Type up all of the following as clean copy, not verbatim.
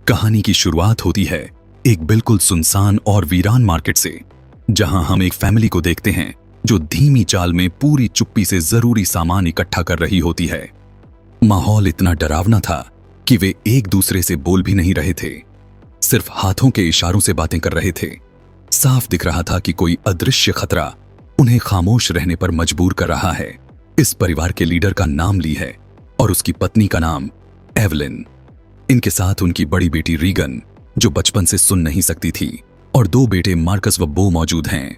कहानी की शुरुआत होती है एक बिल्कुल सुनसान और वीरान मार्केट से, जहां हम एक फैमिली को देखते हैं जो धीमी चाल में पूरी चुप्पी से जरूरी सामान इकट्ठा कर रही होती है। माहौल इतना डरावना था कि वे एक दूसरे से बोल भी नहीं रहे थे, सिर्फ हाथों के इशारों से बातें कर रहे थे। साफ दिख रहा था कि कोई अदृश्य खतरा उन्हें खामोश रहने पर मजबूर कर रहा है। इस परिवार के लीडर का नाम ली है और उसकी पत्नी का नाम एवलिन। इनके साथ उनकी बड़ी बेटी रीगन, जो बचपन से सुन नहीं सकती थी, और दो बेटे मार्कस व बो मौजूद हैं।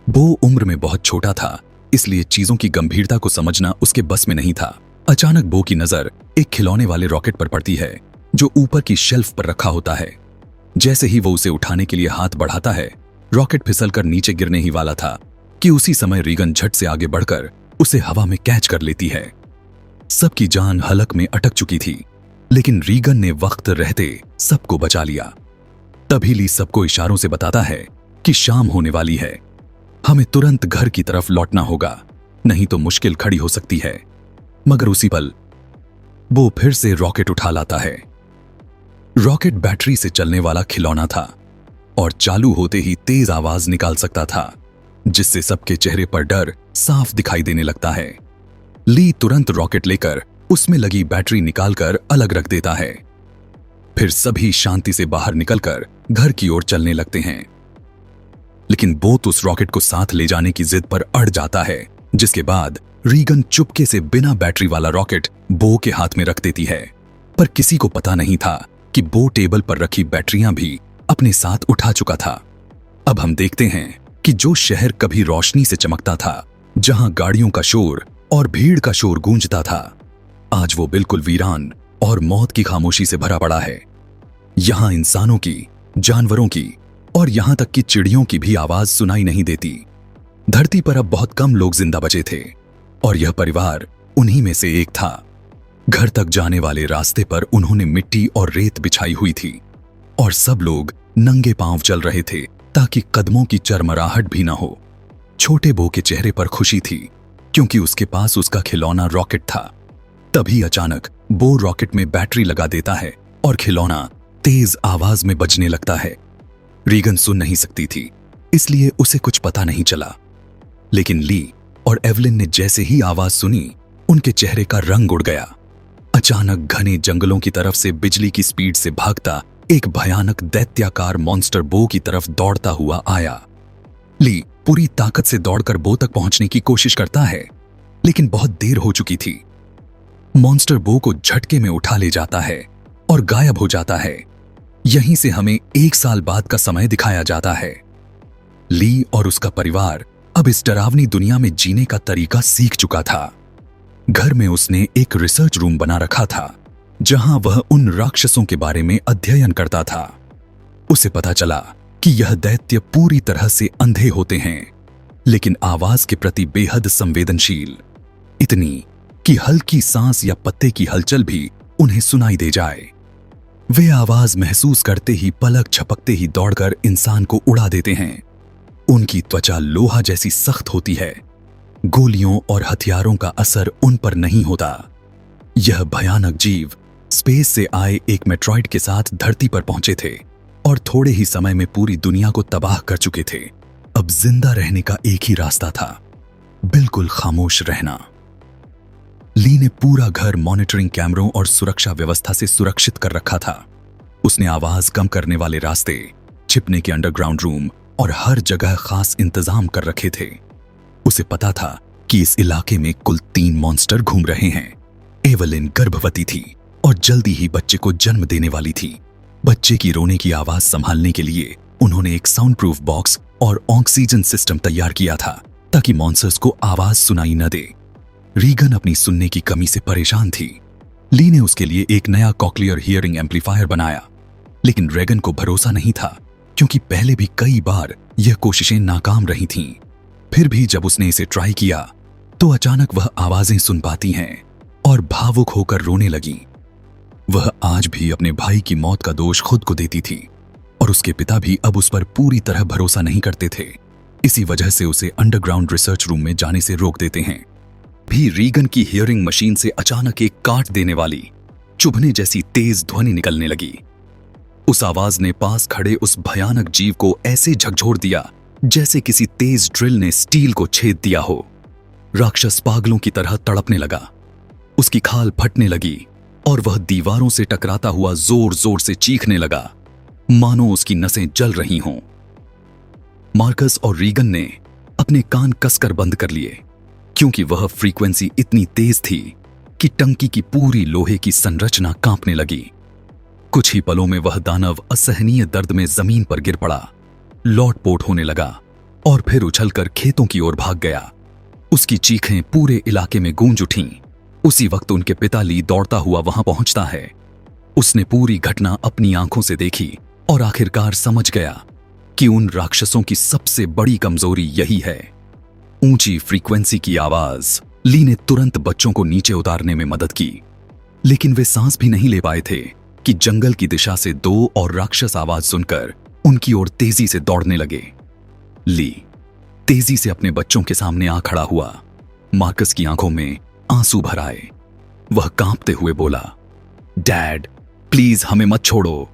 बो उम्र में बहुत छोटा था, इसलिए चीजों की गंभीरता को समझना उसके बस में नहीं था। अचानक बो की नजर एक खिलौने वाले रॉकेट पर पड़ती है जो ऊपर की शेल्फ पर रखा होता है। जैसे ही वो उसे उठाने के लिए हाथ बढ़ाता है, रॉकेट फिसलकर नीचे गिरने ही वाला था कि उसी समय रीगन झट से आगे बढ़कर उसे हवा में कैच कर लेती है। सबकी जान हलक में अटक चुकी थी, लेकिन रीगन ने वक्त रहते सबको बचा लिया। तभी ली सबको इशारों से बताता है कि शाम होने वाली है, हमें तुरंत घर की तरफ लौटना होगा, नहीं तो मुश्किल खड़ी हो सकती है। मगर उसी पल वो फिर से रॉकेट उठा लाता है। रॉकेट बैटरी से चलने वाला खिलौना था और चालू होते ही तेज आवाज निकाल सकता था, जिससे सबके चेहरे पर डर साफ दिखाई देने लगता है। ली तुरंत रॉकेट लेकर उसमें लगी बैटरी निकालकर अलग रख देता है। फिर सभी शांति से बाहर निकलकर घर की ओर चलने लगते हैं। लेकिन बोत उस रॉकेट को साथ ले जाने की जिद पर अड़ जाता है, जिसके बाद रीगन चुपके से बिना बैटरी वाला रॉकेट बो के हाथ में रख देती है। पर किसी को पता नहीं था कि बो टेबल पर रखी बैटरियां भी अपने साथ उठा चुका था। अब हम देखते हैं कि जो शहर कभी रोशनी से चमकता था, जहां गाड़ियों का शोर और भीड़ का शोर गूंजता था, आज वो बिल्कुल वीरान और मौत की खामोशी से भरा पड़ा है। यहां इंसानों की, जानवरों की और यहां तक कि चिड़ियों की भी आवाज सुनाई नहीं देती। धरती पर अब बहुत कम लोग जिंदा बचे थे और यह परिवार उन्हीं में से एक था। घर तक जाने वाले रास्ते पर उन्होंने मिट्टी और रेत बिछाई हुई थी और सब लोग नंगे पांव चल रहे थे ताकि कदमों की चरमराहट भी ना हो। छोटे बो के चेहरे पर खुशी थी क्योंकि उसके पास उसका खिलौना रॉकेट था। तभी अचानक बो रॉकेट में बैटरी लगा देता है और खिलौना तेज आवाज में बजने लगता है। रीगन सुन नहीं सकती थी, इसलिए उसे कुछ पता नहीं चला। लेकिन ली और एवलिन ने जैसे ही आवाज सुनी, उनके चेहरे का रंग उड़ गया। अचानक घने जंगलों की तरफ से बिजली की स्पीड से भागता एक भयानक दैत्याकार मॉन्स्टर बो की तरफ दौड़ता हुआ आया। ली पूरी ताकत से दौड़कर बो तक पहुंचने की कोशिश करता है, लेकिन बहुत देर हो चुकी थी। मॉन्स्टर बो को झटके में उठा ले जाता है और गायब हो जाता है। यहीं से हमें 1 साल बाद का समय दिखाया जाता है। ली और उसका परिवार अब इस डरावनी दुनिया में जीने का तरीका सीख चुका था। घर में उसने एक रिसर्च रूम बना रखा था, जहां वह उन राक्षसों के बारे में अध्ययन करता था। उसे पता चला कि यह दैत्य पूरी तरह से अंधे होते हैं, लेकिन आवाज के प्रति बेहद संवेदनशील, इतनी कि हल्की सांस या पत्ते की हलचल भी उन्हें सुनाई दे जाए। वे आवाज महसूस करते ही पलक झपकते ही दौड़कर इंसान को उड़ा देते हैं। उनकी त्वचा लोहा जैसी सख्त होती है। गोलियों और हथियारों का असर उन पर नहीं होता। यह भयानक जीव स्पेस से आए एक मेट्रॉइड के साथ धरती पर पहुंचे थे और थोड़े ही समय में पूरी दुनिया को तबाह कर चुके थे। अब जिंदा रहने का एक ही रास्ता था, बिल्कुल खामोश रहना। ली ने पूरा घर मॉनिटरिंग कैमरों और सुरक्षा व्यवस्था से सुरक्षित कर रखा था। उसने आवाज कम करने वाले रास्ते, छिपने के अंडरग्राउंड रूम और हर जगह खास इंतजाम कर रखे थे। उसे पता था कि इस इलाके में कुल 3 मॉन्स्टर घूम रहे हैं। एवलिन गर्भवती थी और जल्दी ही बच्चे को जन्म देने वाली थी। बच्चे की रोने की आवाज संभालने के लिए उन्होंने एक साउंड प्रूफ बॉक्स और ऑक्सीजन सिस्टम तैयार किया था ताकि मॉन्स्टर्स को आवाज सुनाई न दे। रीगन अपनी सुनने की कमी से परेशान थी। ली ने उसके लिए एक नया कॉक्लियर हियरिंग एम्पलीफायर बनाया, लेकिन ड्रैगन को भरोसा नहीं था क्योंकि पहले भी कई बार यह कोशिशें नाकाम रही थीं। फिर भी जब उसने इसे ट्राई किया तो अचानक वह आवाजें सुन पाती हैं और भावुक होकर रोने लगी। वह आज भी अपने भाई की मौत का दोष खुद को देती थी और उसके पिता भी अब उस पर पूरी तरह भरोसा नहीं करते थे। इसी वजह से उसे अंडरग्राउंड रिसर्च रूम में जाने से रोक देते हैं। भी रीगन की हियरिंग मशीन से अचानक एक काट देने वाली, चुभने जैसी तेज ध्वनि निकलने लगी। उस आवाज ने पास खड़े उस भयानक जीव को ऐसे झकझोर दिया जैसे किसी तेज ड्रिल ने स्टील को छेद दिया हो। राक्षस पागलों की तरह तड़पने लगा। उसकी खाल फटने लगी और वह दीवारों से टकराता हुआ जोर जोर से चीखने लगा, मानो उसकी नसें जल रही हों। मार्कस और रीगन ने अपने कान कसकर बंद कर लिए, क्योंकि वह फ्रीक्वेंसी इतनी तेज थी कि टंकी की पूरी लोहे की संरचना कांपने लगी। कुछ ही पलों में वह दानव असहनीय दर्द में जमीन पर गिर पड़ा, लौटपोट होने लगा और फिर उछलकर खेतों की ओर भाग गया। उसकी चीखें पूरे इलाके में गूंज उठीं। उसी वक्त उनके पिता ली दौड़ता हुआ वहां पहुंचता है। उसने पूरी घटना अपनी आंखों से देखी और आखिरकार समझ गया कि उन राक्षसों की सबसे बड़ी कमजोरी यही है, ऊंची फ्रीक्वेंसी की आवाज। ली ने तुरंत बच्चों को नीचे उतारने में मदद की, लेकिन वे सांस भी नहीं ले पाए थे कि जंगल की दिशा से दो और राक्षस आवाज सुनकर उनकी ओर तेजी से दौड़ने लगे। ली तेजी से अपने बच्चों के सामने आ खड़ा हुआ। मार्कस की आंखों में आंसू भर आए। वह कांपते हुए बोला, डैड प्लीज हमें मत छोड़ो।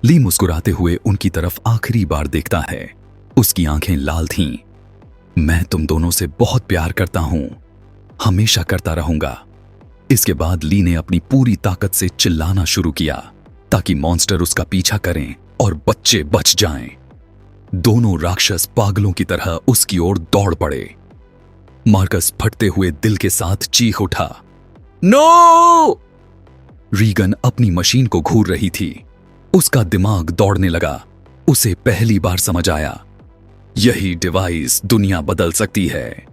ली मुस्कुराते हुए उनकी तरफ आखिरी बार देखता है। उसकी आंखें लाल थीं। मैं तुम दोनों से बहुत प्यार करता हूं, हमेशा करता रहूंगा। इसके बाद ली ने अपनी पूरी ताकत से चिल्लाना शुरू किया ताकि मॉन्स्टर उसका पीछा करें और बच्चे बच जाएं। दोनों राक्षस पागलों की तरह उसकी ओर दौड़ पड़े। मार्कस फटते हुए दिल के साथ चीख उठा, नो! रीगन अपनी मशीन को घूर रही थी। उसका दिमाग दौड़ने लगा। उसे पहली बार समझ आया, यही डिवाइस दुनिया बदल सकती है।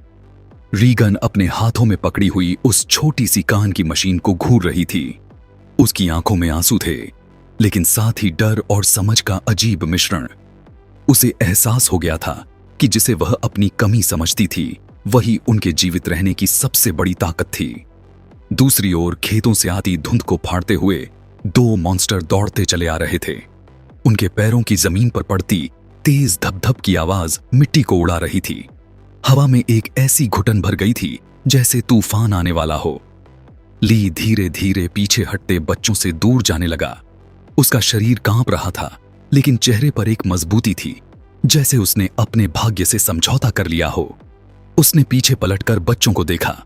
रीगन अपने हाथों में पकड़ी हुई उस छोटी सी कान की मशीन को घूर रही थी। उसकी आंखों में आंसू थे, लेकिन साथ ही डर और समझ का अजीब मिश्रण। उसे एहसास हो गया था कि जिसे वह अपनी कमी समझती थी, वही उनके जीवित रहने की सबसे बड़ी ताकत थी। दूसरी ओर खेतों से आती धुंध को फाड़ते हुए दो मॉन्स्टर दौड़ते चले आ रहे थे। उनके पैरों की जमीन पर पड़ती तेज धप-धप की आवाज मिट्टी को उड़ा रही थी। हवा में एक ऐसी घुटन भर गई थी जैसे तूफान आने वाला हो। ली धीरे धीरे पीछे हटते बच्चों से दूर जाने लगा। उसका शरीर कांप रहा था, लेकिन चेहरे पर एक मजबूती थी, जैसे उसने अपने भाग्य से समझौता कर लिया हो। उसने पीछे पलटकर बच्चों को देखा।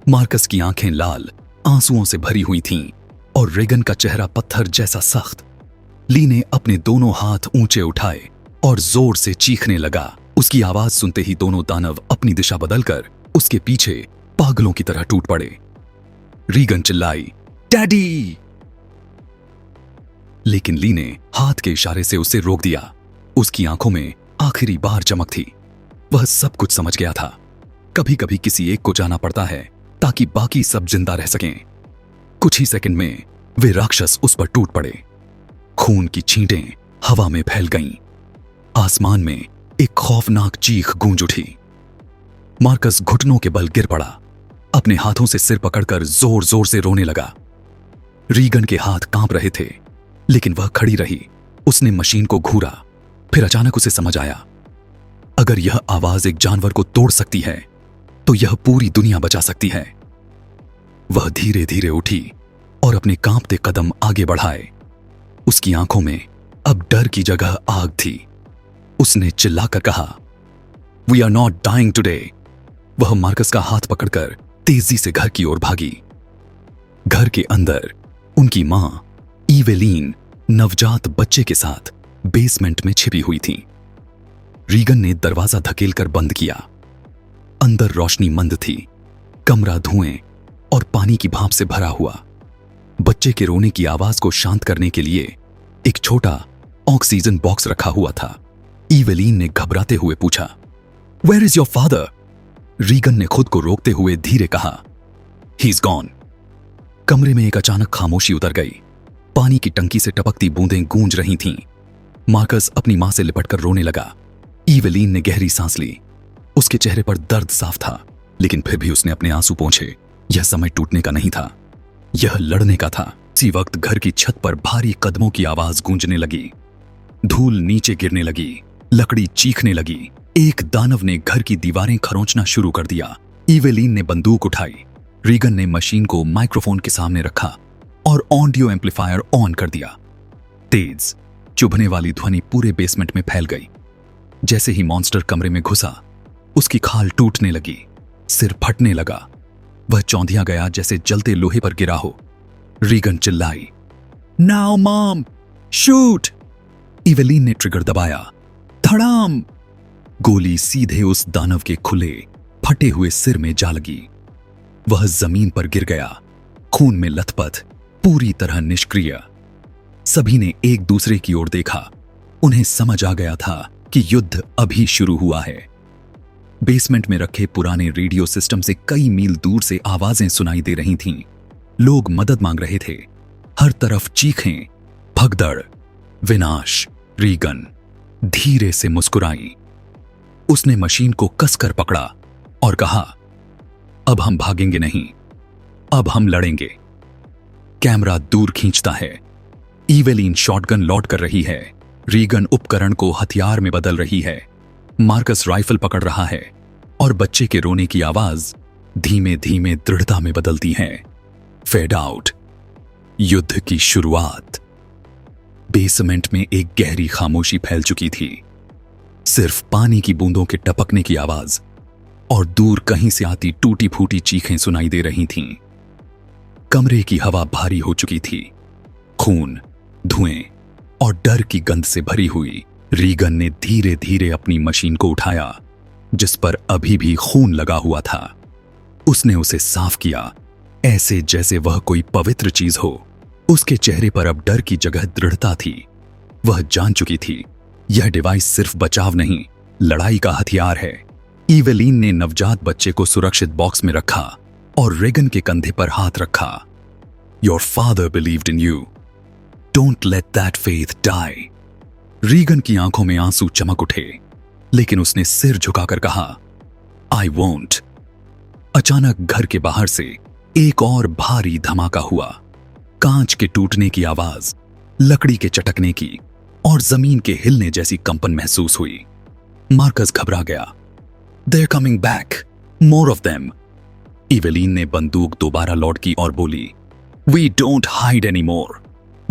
मार्कस की आंखें लाल, आंसुओं से भरी हुई थीं और रेगन का चेहरा पत्थर जैसा सख्त। ली ने अपने दोनों हाथ ऊंचे उठाए और जोर से चीखने लगा। उसकी आवाज सुनते ही दोनों दानव अपनी दिशा बदलकर उसके पीछे पागलों की तरह टूट पड़े। रीगन चिल्लाई, डैडी! लेकिन ली ने हाथ के इशारे से उसे रोक दिया। उसकी आंखों में आखिरी बार चमक थी। वह सब कुछ समझ गया था। कभी कभी किसी एक को जाना पड़ता है ताकि बाकी सब जिंदा रह सकें। कुछ ही सेकंड में वे राक्षस उस पर टूट पड़े। खून की छींटें हवा में फैल गईं। आसमान में एक खौफनाक चीख गूंज उठी। मार्कस घुटनों के बल गिर पड़ा। अपने हाथों से सिर पकड़कर जोर जोर से रोने लगा। रीगन के हाथ कांप रहे थे, लेकिन वह खड़ी रही। उसने मशीन को घूरा। फिर अचानक उसे समझ आया, अगर यह आवाज एक जानवर को तोड़ सकती है तो यह पूरी दुनिया बचा सकती है। वह धीरे धीरे उठी और अपने कांपते कदम आगे बढ़ाए। उसकी आंखों में अब डर की जगह आग थी। उसने चिल्लाकर कहा, we are not dying today. वह मार्कस का हाथ पकड़कर तेजी से घर की ओर भागी। घर के अंदर उनकी मां इवेलीन नवजात बच्चे के साथ बेसमेंट में छिपी हुई थी। रीगन ने दरवाजा धकेलकर बंद किया। अंदर रोशनी मंद थी। कमरा धुएं और पानी की भाप से भरा हुआ। बच्चे के रोने की आवाज को शांत करने के लिए एक छोटा ऑक्सीजन बॉक्स रखा हुआ था। इवेलीन ने घबराते हुए पूछा, where is your father? Regan ने खुद को रोकते हुए धीरे कहा, ही इज गॉन। कमरे में एक अचानक खामोशी उतर गई। पानी की टंकी से टपकती बूंदें गूंज रही थीं। मार्कस अपनी मां से लिपटकर रोने लगा। इवेलीन ने गहरी सांस ली। उसके चेहरे पर दर्द साफ था, लेकिन फिर भी उसने अपने आंसू पोंछे। यह समय टूटने का नहीं था, यह लड़ने का था। इसी वक्त घर की छत पर भारी कदमों की आवाज गूंजने लगी। धूल नीचे गिरने लगी, लकड़ी चीखने लगी। एक दानव ने घर की दीवारें खरोंचना शुरू कर दिया। इवेलीन ने बंदूक उठाई। रीगन ने मशीन को माइक्रोफोन के सामने रखा और ऑडियो एम्पलीफायर ऑन कर दिया। तेज चुभने वाली ध्वनि पूरे बेसमेंट में फैल गई। जैसे ही मॉन्स्टर कमरे में घुसा, उसकी खाल टूटने लगी, सिर फटने लगा। वह चौंधिया गया जैसे जलते लोहे पर गिरा हो। रीगन चिल्लाई, नाउ मॉम, शूट! इवेलीन ने ट्रिगर दबाया। धड़ाम! गोली सीधे उस दानव के खुले, फटे हुए सिर में जा लगी। वह जमीन पर गिर गया, खून में लथपथ, पूरी तरह निष्क्रिय। सभी ने एक दूसरे की ओर देखा। उन्हें समझ आ गया था कि युद्ध अभी शुरू हुआ है। बेसमेंट में रखे पुराने रेडियो सिस्टम से कई मील दूर से आवाजें सुनाई दे रही थीं। लोग मदद मांग रहे थे। हर तरफ चीखें, भगदड़, विनाश। रीगन धीरे से मुस्कुराई। उसने मशीन को कसकर पकड़ा और कहा, अब हम भागेंगे नहीं, अब हम लड़ेंगे। कैमरा दूर खींचता है। इवेलीन शॉटगन लोड कर रही है। रीगन उपकरण को हथियार में बदल रही है। मार्कस राइफल पकड़ रहा है और बच्चे के रोने की आवाज धीमे धीमे दृढ़ता में बदलती है। Fade out. युद्ध की शुरुआत। बेसमेंट में एक गहरी खामोशी फैल चुकी थी। सिर्फ पानी की बूंदों के टपकने की आवाज और दूर कहीं से आती टूटी फूटी चीखें सुनाई दे रही थीं। कमरे की हवा भारी हो चुकी थी, खून, धुएं और डर की गंध से भरी हुई। रीगन ने धीरे धीरे अपनी मशीन को उठाया, जिस पर अभी भी खून लगा हुआ था। उसने उसे साफ किया, ऐसे जैसे वह कोई पवित्र चीज हो। उसके चेहरे पर अब डर की जगह दृढ़ता थी। वह जान चुकी थी, यह डिवाइस सिर्फ बचाव नहीं, लड़ाई का हथियार है। इवेलीन ने नवजात बच्चे को सुरक्षित बॉक्स में रखा और रीगन के कंधे पर हाथ रखा। Your father believed in you, don't let that faith die. Regan की आंखों में आंसू चमक उठे, लेकिन उसने सिर झुकाकर कहा, आई वोंट। अचानक घर के बाहर से एक और भारी धमाका हुआ। कांच के टूटने की आवाज, लकड़ी के चटकने की और जमीन के हिलने जैसी कंपन महसूस हुई। मार्कस घबरा गया। They're coming back, more of them. इवेलीन ने बंदूक दोबारा लोड की और बोली, We don't hide anymore.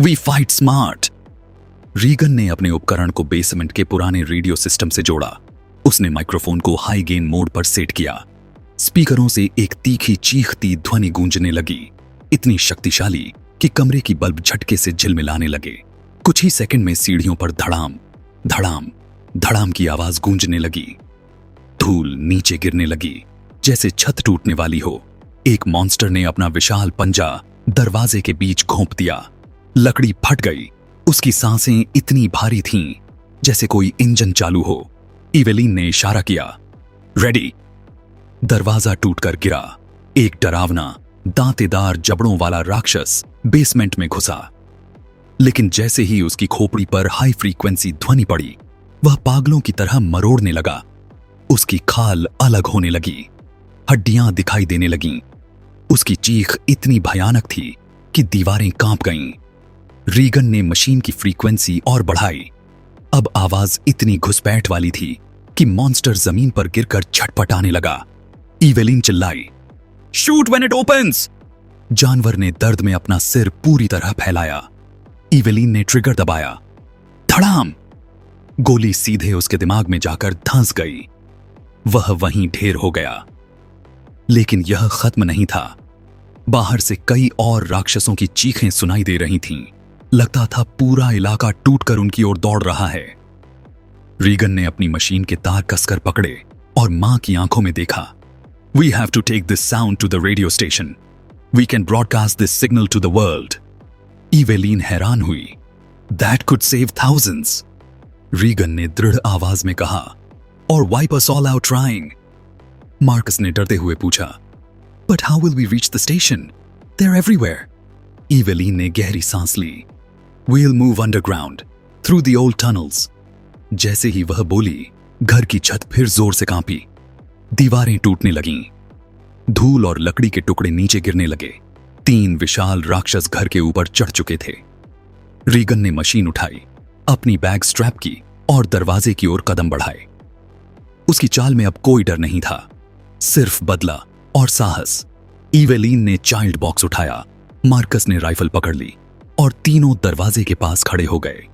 We fight smart. Regan ने अपने उपकरण को बेसमेंट के पुराने रेडियो सिस्टम से जोड़ा। उसने माइक्रोफोन को हाई गेन मोड पर सेट किया। स्पीकरों से एक तीखी चीखती ध्वनि गूंजने लगी, इतनी शक्तिशाली कि कमरे की बल्ब झटके से झिलमिलाने लगे। कुछ ही सेकंड में सीढ़ियों पर धड़ाम धड़ाम धड़ाम की आवाज गूंजने लगी। धूल नीचे गिरने लगी, जैसे छत टूटने वाली हो। एक मॉन्स्टर ने अपना विशाल पंजा दरवाजे के बीच घोंप दिया। लकड़ी फट गई। उसकी सांसें इतनी भारी थीं, जैसे कोई इंजन चालू हो। इवेलीन ने इशारा किया, रेडी। दरवाजा टूटकर गिरा। एक डरावना, दांतेदार जबड़ों वाला राक्षस बेसमेंट में घुसा। लेकिन जैसे ही उसकी खोपड़ी पर हाई फ्रीक्वेंसी ध्वनि पड़ी, वह पागलों की तरह मरोड़ने लगा। उसकी खाल अलग होने लगी, हड्डियां दिखाई देने लगीं। उसकी चीख इतनी भयानक थी कि दीवारें कांप गईं। रीगन ने मशीन की फ्रीक्वेंसी और बढ़ाई। अब आवाज इतनी घुसपैठ वाली थी कि मॉन्स्टर जमीन पर गिरकर छटपटाने लगा। इवेलीन चिल्लाई, शूट व्हेन इट ओपन्स। जानवर ने दर्द में अपना सिर पूरी तरह फैलाया। इवेलीन ने ट्रिगर दबाया। धड़ाम! गोली सीधे उसके दिमाग में जाकर धंस गई। वह वहीं ढेर हो गया। लेकिन यह खत्म नहीं था। बाहर से कई और राक्षसों की चीखें सुनाई दे रही थीं। लगता था पूरा इलाका टूटकर उनकी ओर दौड़ रहा है। रीगन ने अपनी मशीन के तार कसकर पकड़े और मां की आंखों में देखा। We have to take this sound to the radio station. We can broadcast this signal to the world. इवेलीन हैरान हुई। That could save thousands. Regan ने दृढ़ आवाज में कहा, Or wipe us all out trying. Marcus ने डरते हुए पूछा, But how will we reach the station? They're everywhere. इवेलीन ने गहरी सांस ली। We'll move underground, through the old tunnels. जैसे ही वह बोली, घर की छत फिर जोर से कांपी। दीवारें टूटने लगीं। धूल और लकड़ी के टुकड़े नीचे गिरने लगे। 3 विशाल राक्षस घर के ऊपर चढ़ चुके थे। रीगन ने मशीन उठाई, अपनी बैग स्ट्रैप की और दरवाजे की ओर कदम बढ़ाए। उसकी चाल में अब कोई डर नहीं था, सिर्फ बदला और साहस। इवेलीन ने चाइल्ड बॉक्स उठाया, मार्कस ने राइफल पकड़ ली और तीनों दरवाजे के पास खड़े हो गए।